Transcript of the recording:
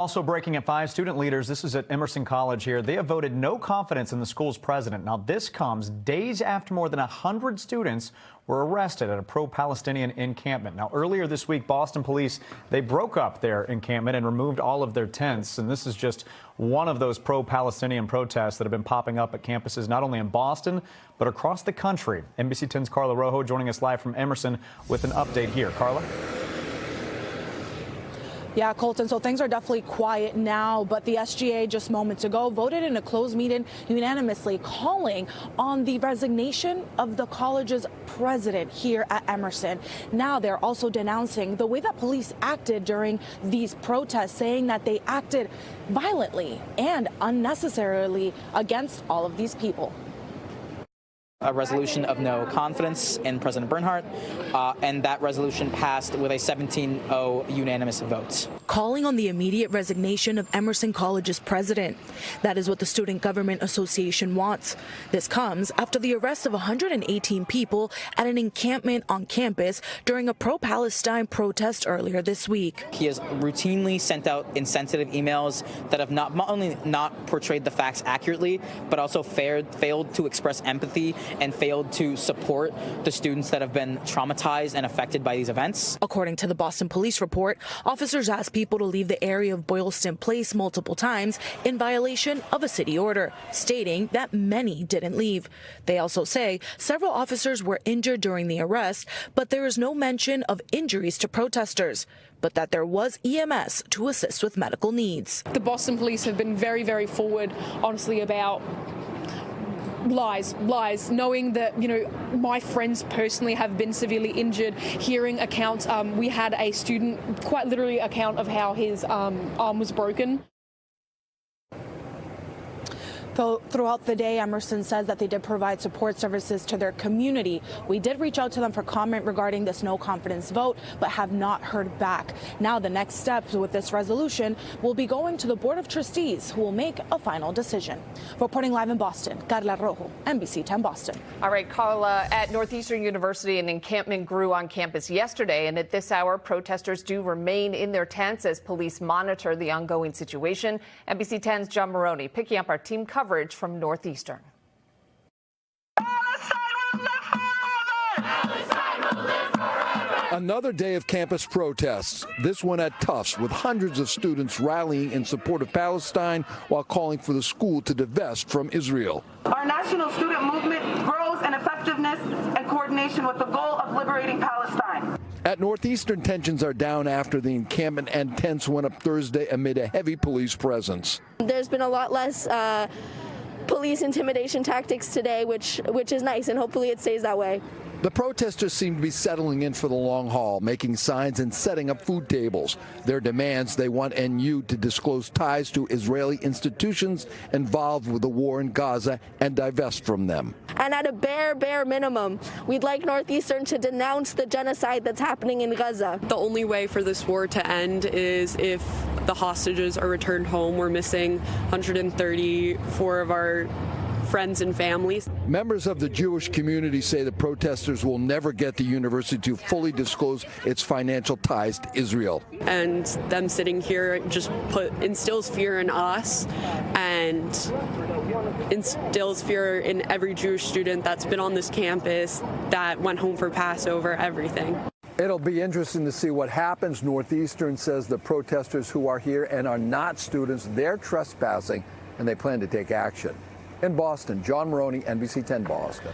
Also breaking at 5, student leaders, this is at Emerson College here, they have voted no confidence in the school's president. Now, this comes days after more than 100 students were arrested at a pro-Palestinian encampment. Now, earlier this week, Boston police, they broke up their encampment and removed all of their tents. And this is just one of those pro-Palestinian protests that have been popping up at campuses not only in Boston, but across the country. NBC 10's Carla Rojo joining us live from Emerson with an update here. Carla? Yeah, Colton, so things are definitely quiet now, but the SGA just moments ago voted in a closed meeting unanimously calling on the resignation of the college's president here at Emerson. Now they're also denouncing the way that police acted during these protests, saying that they acted violently and unnecessarily against all of these people. A resolution of no confidence in President Bernhardt, and that resolution passed with a 17-0 unanimous vote. Calling on the immediate resignation of Emerson College's president. That is what the Student Government Association wants. This comes after the arrest of 118 people at an encampment on campus during a pro-Palestine protest earlier this week. He has routinely sent out insensitive emails that have not only not portrayed the facts accurately, but also failed to express empathy and failed to support the students that have been traumatized and affected by these events. According to the Boston police report, officers asked people to leave the area of Boylston Place multiple times in violation of a city order, stating that many didn't leave. They also say several officers were injured during the arrest, but there is no mention of injuries to protesters, but that there was EMS to assist with medical needs. The Boston police have been very, very forward, honestly, about lies, knowing that, my friends personally have been severely injured, hearing accounts. We had a student, quite literally, account of how his arm was broken. Throughout the day, Emerson says that they did provide support services to their community. We did reach out to them for comment regarding this no confidence vote, but have not heard back. Now the next steps with this resolution will be going to the Board of Trustees, who will make a final decision. Reporting live in Boston, Carla Rojo, NBC 10 Boston. All right, Carla, at Northeastern University, an encampment grew on campus yesterday, and at this hour, protesters do remain in their tents as police monitor the ongoing situation. NBC 10's John Maroney picking up our team coverage from Northeastern. Another day of campus protests, this one at Tufts, with hundreds of students rallying in support of Palestine while calling for the school to divest from Israel. Our national student movement grows in effectiveness and coordination with the goal of liberating Palestine. At Northeastern, tensions are down after the encampment and tents went up Thursday amid a heavy police presence. There's been a lot less police intimidation tactics today, which is nice, and hopefully it stays that way. The protesters seem to be settling in for the long haul, making signs and setting up food tables. Their demands: they want NU to disclose ties to Israeli institutions involved with the war in Gaza and divest from them. And at a bare minimum, we'd like Northeastern to denounce the genocide that's happening in Gaza. The only way for this war to end is if the hostages are returned home. We're missing 134 of our friends and families. Members of the Jewish community say the protesters will never get the university to fully disclose its financial ties to Israel. And them sitting here just instills fear in us and instills fear in every Jewish student that's been on this campus, that went home for Passover, everything. It'll be interesting to see what happens. Northeastern says the protesters who are here and are not students, they're trespassing, and they plan to take action. In Boston, John Maroney, NBC 10 Boston.